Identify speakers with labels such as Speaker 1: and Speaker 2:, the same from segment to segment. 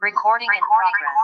Speaker 1: Recording in progress.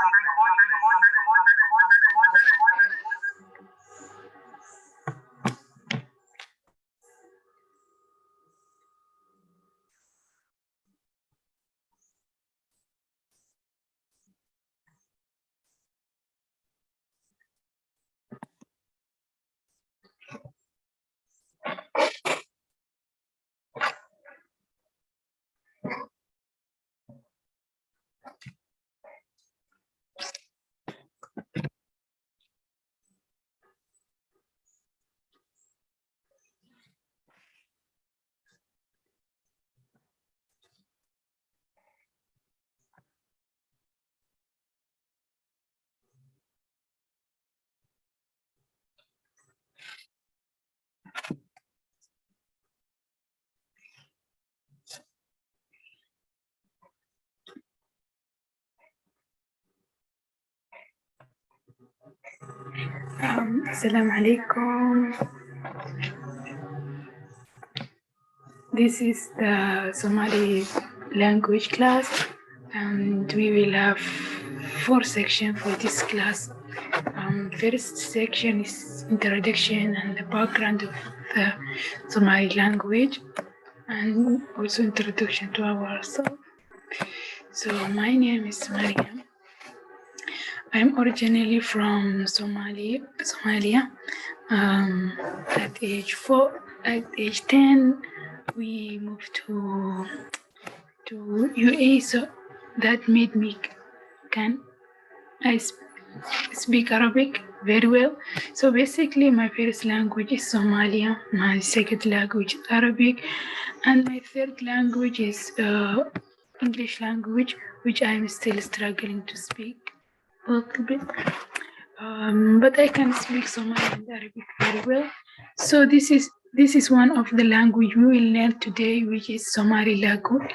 Speaker 2: Assalamu alaikum. This is the Somali language class, and we will have 4 sections for this class. First section is introduction and the background of the Somali language, and also introduction to ourselves. So my name is Mariam. I'm originally from Somalia. At age 10, we moved to UAE, so that made me speak Arabic very well. So basically, my first language is Somalia, my second language is Arabic, and my third language is English language, which I'm still struggling to speak a little bit. But I can speak Somali and Arabic very well. So this is one of the language we will learn today, which is Somali language.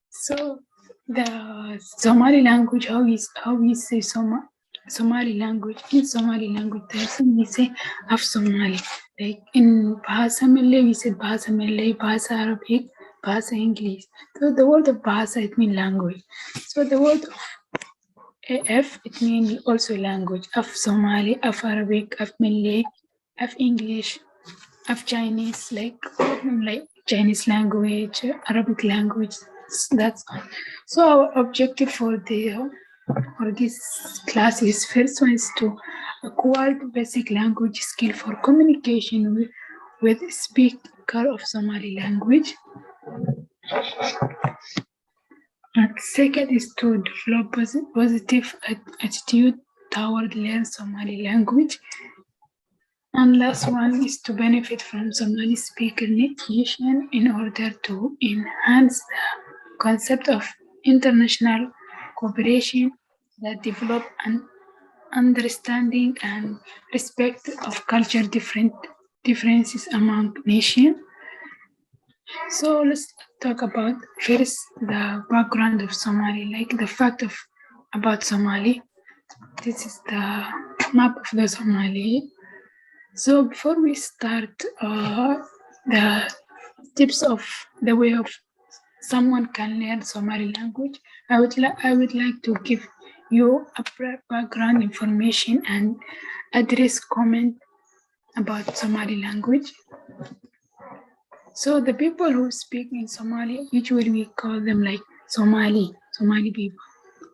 Speaker 2: So the Somali language, how we say Somali language. In Somali language, we say Af-Somali. Like in Bahasa Malay, we say Bahasa Malay, Bahasa Arabic, Bahasa English. So the word of Bahasa, it means language. So the word of AF, it means also language. Af-Somali, Af-Arabic, Af-Malay, Af-English, Af-Chinese, like Chinese language, Arabic language. That's all. So our objective for this class is first one is to acquire basic language skill for communication with speaker of Somali language. And second is to develop positive attitude toward learn Somali language. And last one is to benefit from Somali speaker education in order to enhance the concept of international cooperation that develop an understanding and respect of culture differences among nations. So let's talk about first the background of Somali, like the fact about Somali. This is the map of the Somali. So before we start the tips of the way of someone can learn Somali language, I would like to give you a background information and address comment about Somali language. So the people who speak in Somali, usually we call them like Somali people,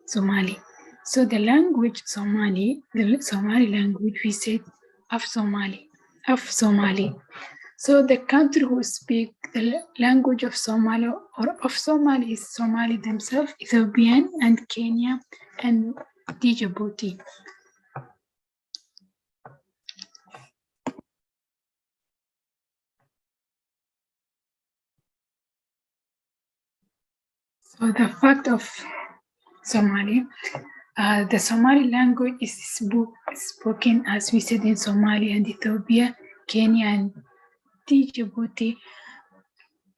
Speaker 2: Somali. So the language Somali, the Somali language, we said Af-Somali. So the country who speak the language of Somali or of Somali is Somali themselves, Ethiopian and Kenya and Djibouti. So the fact of Somali, the Somali language is spoken, as we said, in Somalia and Ethiopia, Kenya and Djibouti.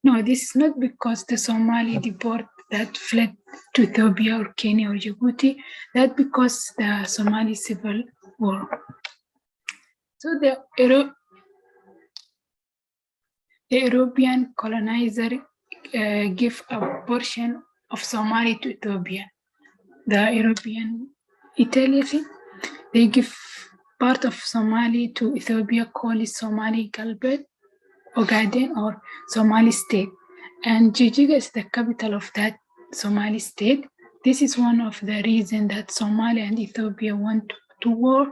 Speaker 2: No, this is not because the Somali deport that fled to Ethiopia or Kenya or Djibouti. That because the Somali civil war. So the European colonizer gave a portion of Somali to Ethiopia. The European Italy, they give part of Somali to Ethiopia, called Somali Alphabet, Ogaden, or Somali state. And Jijiga is the capital of that Somali state. This is one of the reasons that Somalia and Ethiopia went to war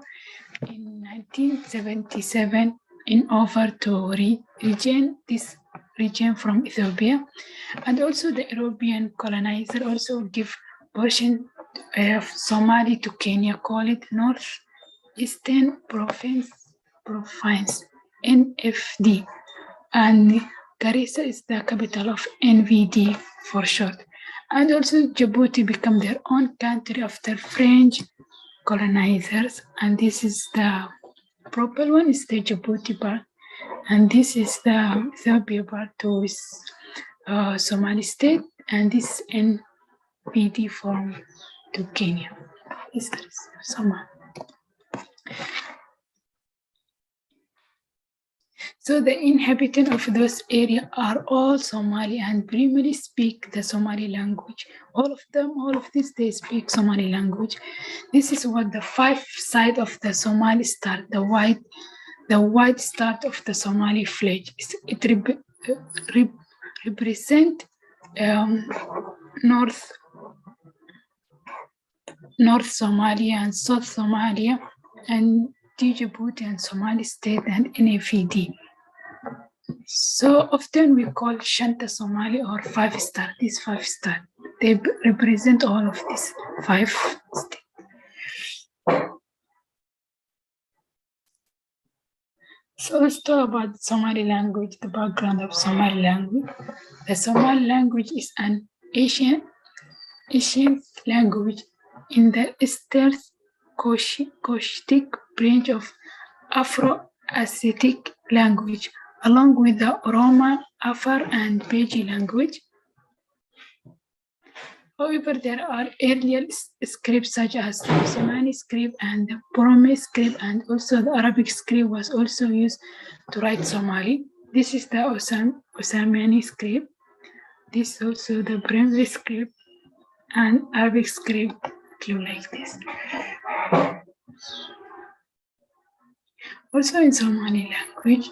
Speaker 2: in 1977 in order to regain this region from Ethiopia. And also the European colonizer also give portion of Somali to Kenya, call it Northeastern Province, NFD. And Garissa is the capital of NVD for short. And also Djibouti become their own country after French colonizers. And this is the purple one is the Djibouti part. And this is the Ethiopia part to Somali state. And this NVD form to Kenya. This is Somali. So the inhabitants of those areas are all Somali and primarily speak the Somali language. All of these, they speak Somali language. This is what the 5 side of the Somali star, the white star of the Somali flag. It represent North Somalia and South Somalia and Djibouti and Somali state and NFD. So often we call Shanta Somali or 5 star, these 5 star. They represent all of these 5 states. So let's talk about Somali language, the background of Somali language. The Somali language is an ancient language in the Eastern Cushitic branch of Afro-Asiatic language, along with the Oromo, Afar, and Beji language. However, there are earlier scripts such as the Somali script and the Brahmi script, and also the Arabic script was also used to write Somali. This is the Osamani script. This is also the Brahmi script and Arabic script, like this. Also in Somali language,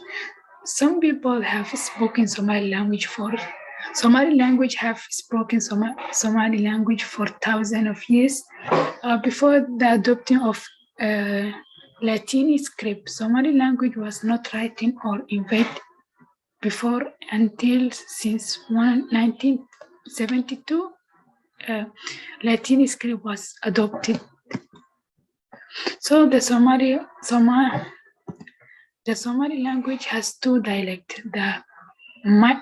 Speaker 2: some people have spoken Somali language for thousands of years. Before the adoption of Latin script, Somali language was not written or invented before until since 1972. Latin script was adopted. So the Somali language has 2 dialects, the Mai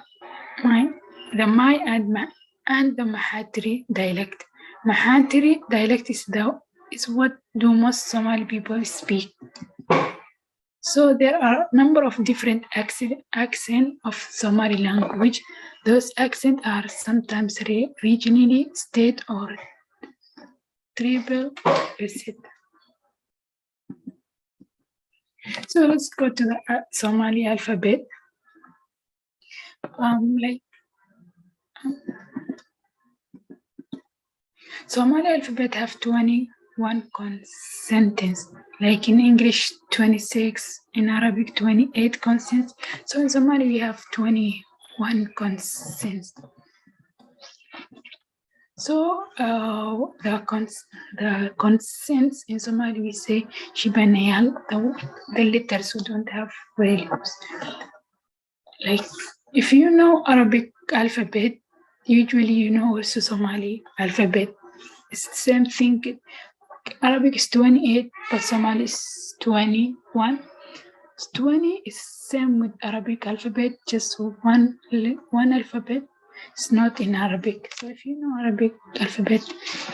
Speaker 2: and the Mahatri dialect. Mahatri dialect is what do most Somali people speak. So there are a number of different accents of Somali language. Those accents are sometimes regionally, state, or tribal. So let's go to the Somali alphabet. Somali alphabet have 21 consonants, like in English 26, in Arabic 28 consonants. So in Somali we have 21 consonants. So the consonants in Somali we say Shibanayal, the letters who don't have values. Like if you know Arabic alphabet, usually you know also Somali alphabet. It's the same thing. Arabic is 28, but Somali is 21. 20 is same with Arabic alphabet, just one alphabet. It's not in Arabic. So if you know Arabic alphabet,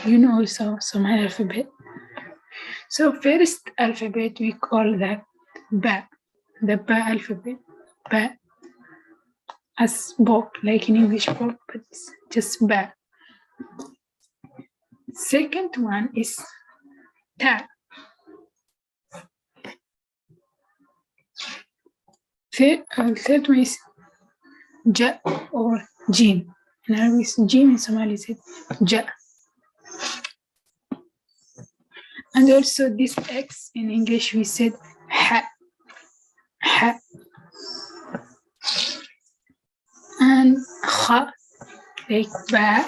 Speaker 2: you know also Somali alphabet. So first alphabet we call that Ba, the Ba alphabet. Ba, as book, like in English book, but it's just Ba. Second one is Ta. Third one is Ja or Jim. In Arabic, Jim in Somali said Ja. And also this X in English we said Ha. Ha. And Kha, like Ba,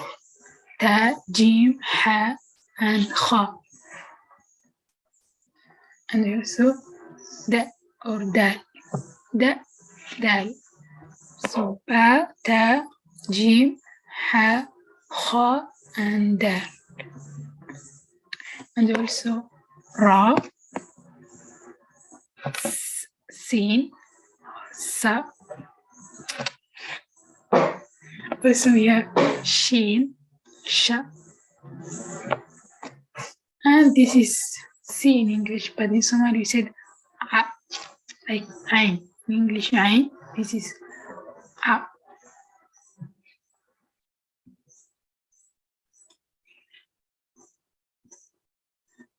Speaker 2: Ta, Jim, Ha, and Kha. And also Da or Dal. Da, Dal. So Ba, Ta, Jim, Ha, Kha, and Dal. And also Ra, Sin, Sa. Also we have Shin, Sha. And this is C in English, but in Somali we said A, like Ain. In English, Ain. This is A.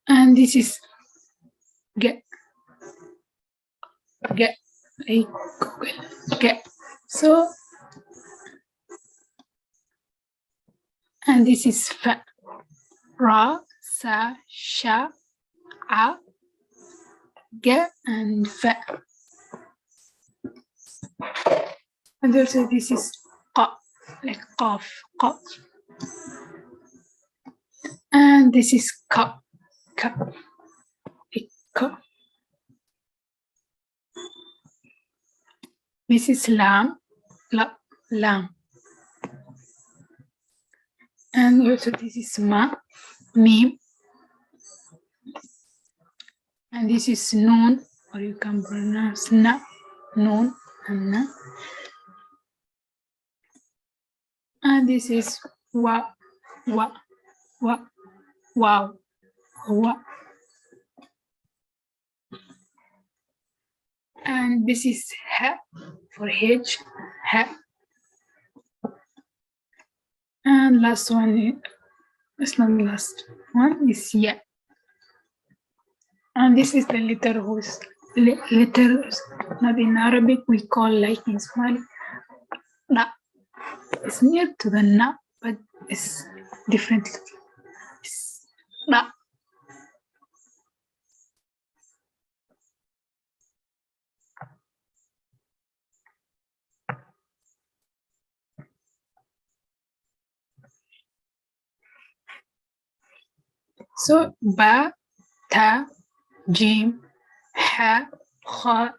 Speaker 2: And this is Ge. Ge, like Google. Ge. So, and this is Fa. Ra, Sa, Sha, A, Ge, and Fa. And also this is Qa, like Qaf, Qa. And this is Ka, Ka, like Ka. This is Lam, La, Lam. And also this is Ma, Mim. And this is Noon, or you can pronounce Na, Noon, and Na. And this is Wa, Wa, Wa, Wow, Wa. And this is Ha for H, Ha. And last one, it's not the last one, is Ya. And this is the letter whose letters, not in Arabic, we call like in Somali, Na. It's near to the Na, but it's different. It's Na. So Ba, Ta, Jim, Ha, Kha,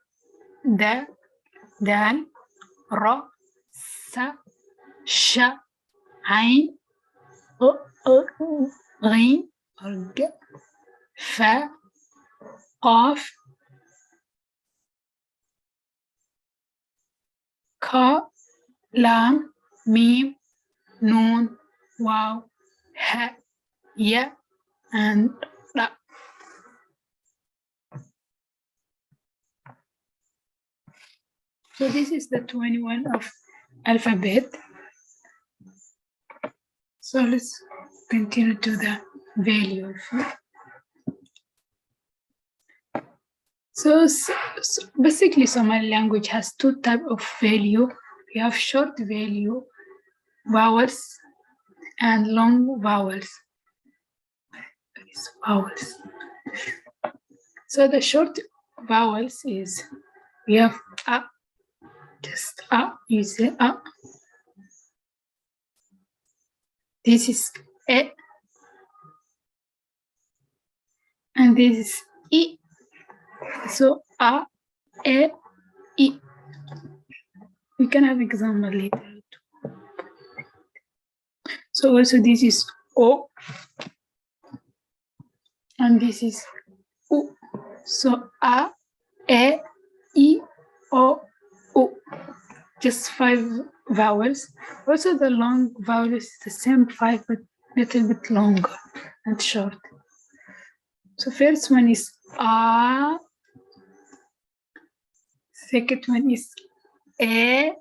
Speaker 2: Da, Dal, Ra, Sa, Sha, Ain, Ghin, or G, Fa, Qaf, Ka, Lam, Mim, Noon, Waw, Ha, Ya, and Ra. So this is the 21 of alphabet. So let's continue to the value of it. So basically Somali language has two types of value. We have short value vowels and long vowels. Vowels. So the short vowels is, we have A, just A, you say A. This is E, and this is I. So A, E, I. We can have example later. So also this is O, and this is U. So A, E, I, O, U. Just 5 vowels. Also the long vowel is the same 5, but a little bit longer and short. So first one is A. Second one is E.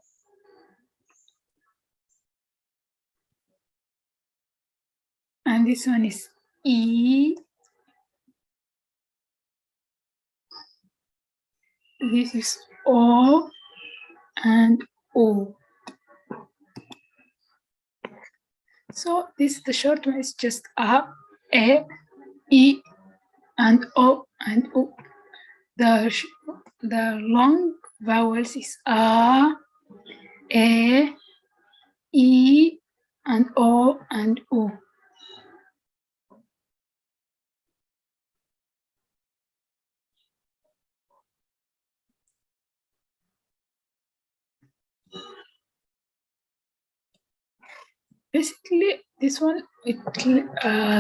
Speaker 2: And this one is E. This is O and O. So this, the short one is just A, E, and O and O. The long vowels is A, E, and O and U. Basically, this one,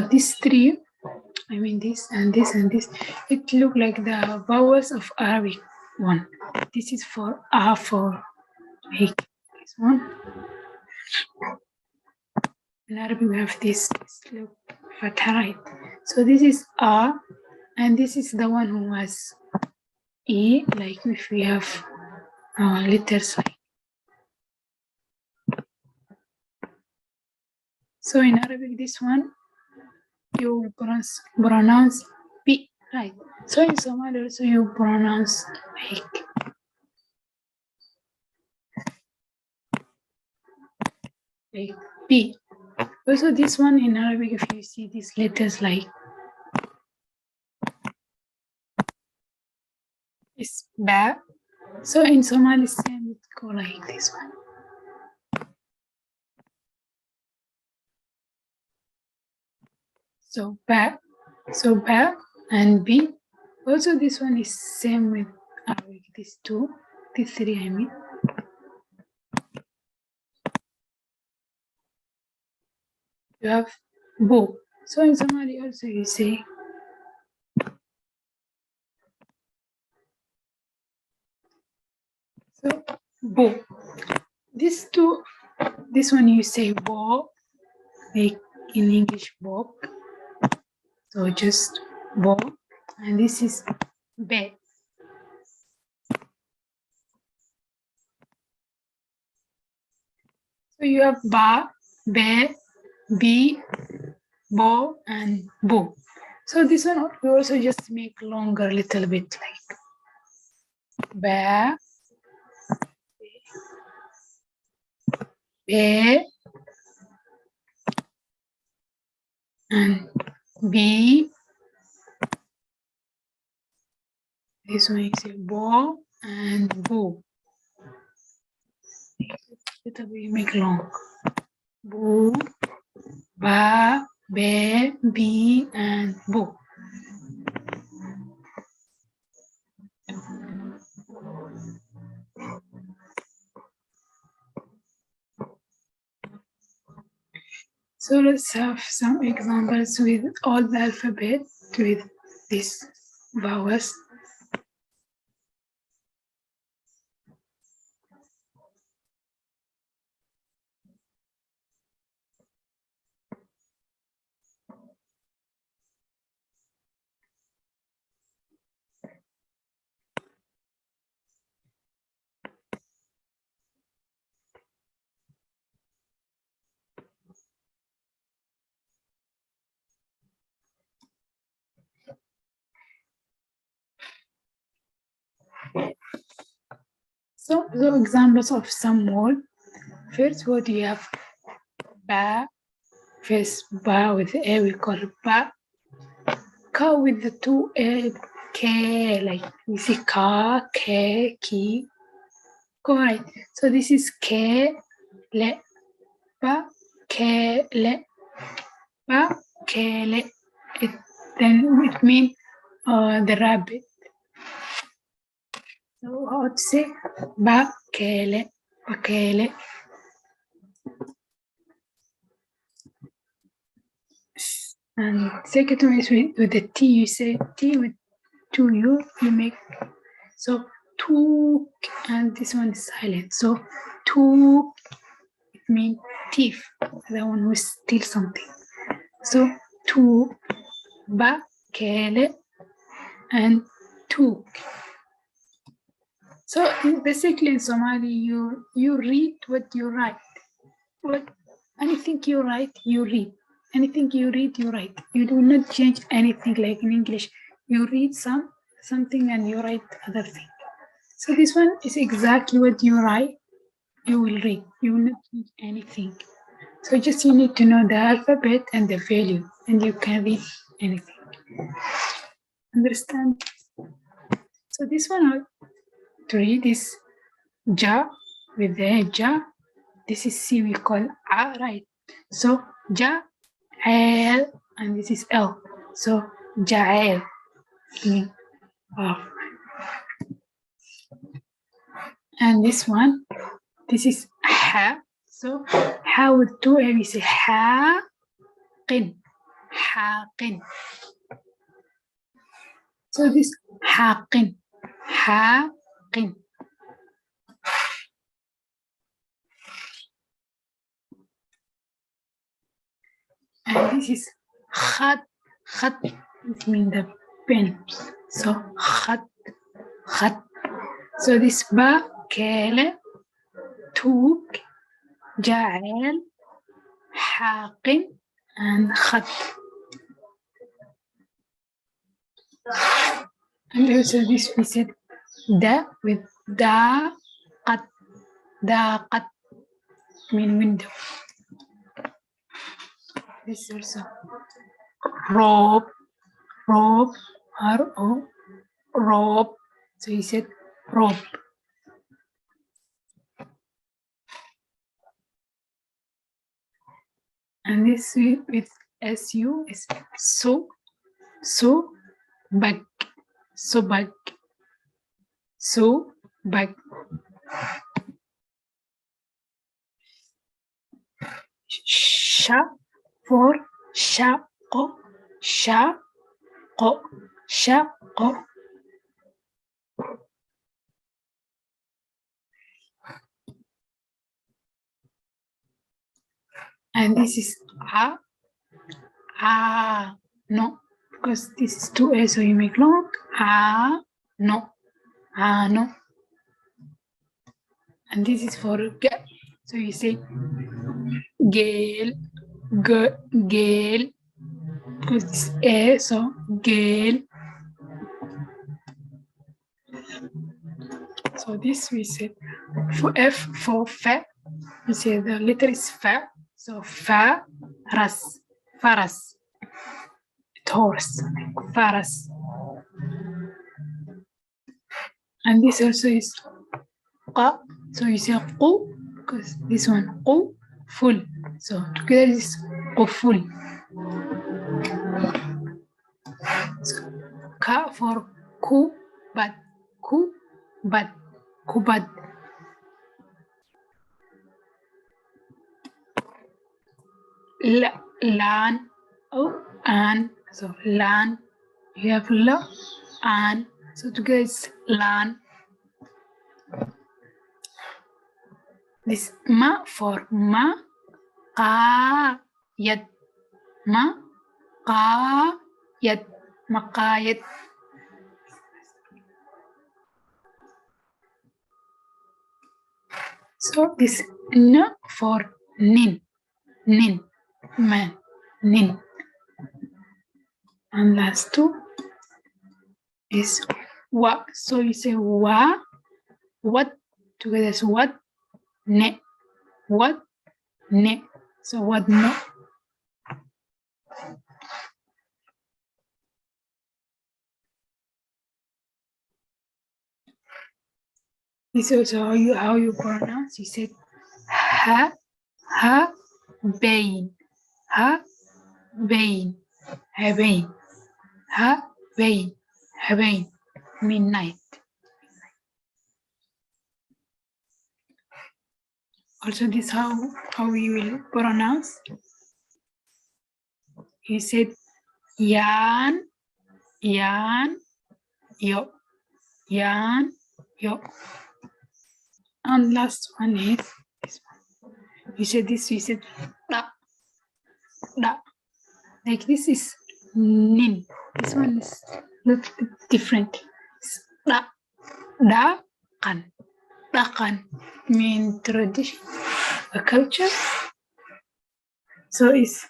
Speaker 2: these three, I mean this and this and this, it look like the vowels of Arabic one. This is for A for like this one. In Arabic we have this look fatha, right? So this is A, and this is the one who has E, like if we have letters like. So in Arabic, this one you pronounce P, right? So in Somali also you pronounce like P. Also this one in Arabic, if you see these letters like it's Ba. So in Somali, same it go like this one. So Ba and B. Also this one is same with Arabic, these two, these three I mean. You have Bo. So in Somali also you say so Bo. These two, this one you say Bo, like in English Bob. So just Bo, and this is Be. So you have Ba, Be, Bi, Bo, and Bo. So this one we also just make longer a little bit, like Ba, Be, and B. This one is Bo and Bo. Little bit make long. Bo, Ba, Be, Bi, and Bo. So let's have some examples with all the alphabet with these vowels. So the examples of some word. First word you have Ba. First Ba with A we call Ba. Ka with the two A, K, like we see Ka, K, Ki. Correct. So this is K, Le, Ba, K, Le, Ba, K, Le. Then it means the rabbit. So how to say Bakele, Bakele. And second one is with the T. You say T with two U. You make so two, and this one is silent. So two, it means thief, the one who steals something. So two, Bakele, and two. So basically in Somali, you read what you write. What anything you write, you read. Anything you read, you write. You do not change anything like in English. You read something and you write other thing. So this one is exactly what you write, you will read. You will not change anything. So just you need to know the alphabet and the value, and you can read anything. Understand? So this one to read is ja with the ja. This is C, we call A, right? So ja, L, and this is L. So Jael. And this one, this is Ha. So Ha with two A, we say Ha, Qin. Ha, Qin. So this Ha, Qin. Ha, Qin. And this is Khat. Khat means the pen. So Khat, Khat. So this Ba, Kele, Tuk, Jael, Haqin, and Khat. And also this we said Da with Da, Qat, Da, Qat, mean window. This also rope, rope, R-O, rope. So he said rope. And this with SU is so bag, so bag, so bag. Sha for shaqo, shaqo, shaqo. And this is no, because this is 2A, so you make long. No, no. And this is for so you say gale, gale, because it's A, so gale. So this we say for F for fa, we say the letter is fa, so fa, ras, faras, horse, faras. And this also is qa, so you say qu, because this one qu, full, so together is full. So, ka for ku, but kubad. Lan, an, so lan, you have la, an, so together it's lan. This ma for ma, qayat, ma, qayat, maqayat. So this n for nin, man, nin. And last two is wa, so you say wa, what, together is what, ne, what, ne, so what, no. This is also how you pronounce. You said ha, bain, bain, bain, bain, midnight. Also, this how you will pronounce. You said yan, yo, yan, yo. And last one is this one. You said this, you said da. Like this is nin. This one is a little bit different. Da, kan mean tradition, a culture. So it's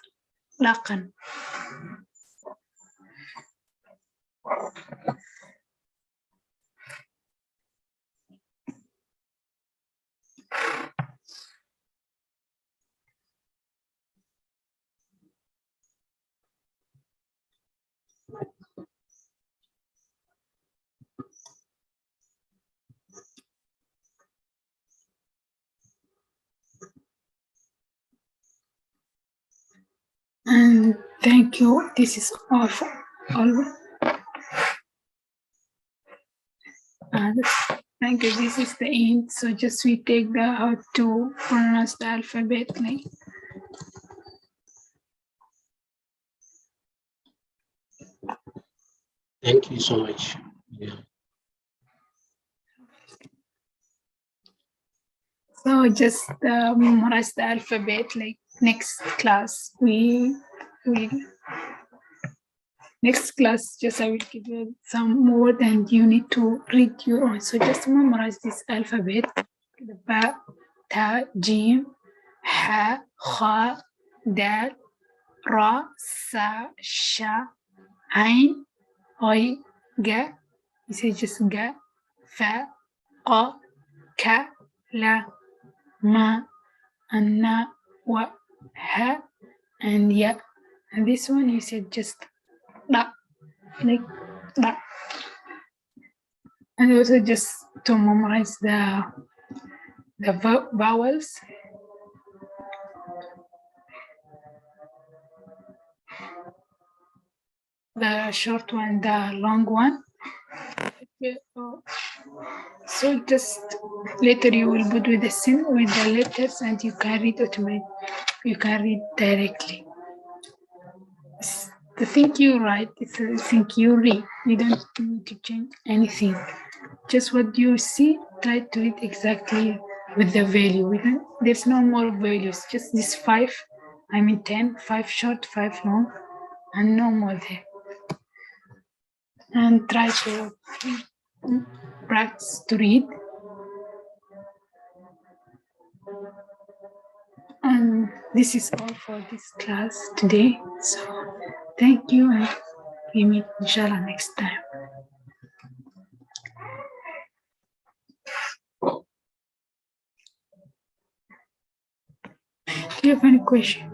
Speaker 2: dakan. Thank you. This is all for all. Thank you. This is the end. So just we take the how to pronounce the alphabet. Like.
Speaker 1: Thank you so much. Yeah.
Speaker 2: So just memorize the alphabet. Like next class, we will. Next class, just I will give you some word and you need to read your own. So just memorize this alphabet. The ba, ta, jim, ha, kha, dal, ra, sa, sha, ain, oi, ga. You say just ga, fa, qa, ka, la, ma, anna, wa, ha, and ya. And this one you said just da, like that. And also just to memorize the vowels. The short one, the long one. Okay. So just later you will put with the letters and you can read automatically. You can read directly. The thing you write is the thing you read. You don't need to change anything. Just what you see, try to read exactly with the value. There's no more values, just this 5, 10, 5 short, 5 long, and no more there. And try to practice to read. And this is all for this class today. So thank you and we meet inshallah next time. Do you have any question?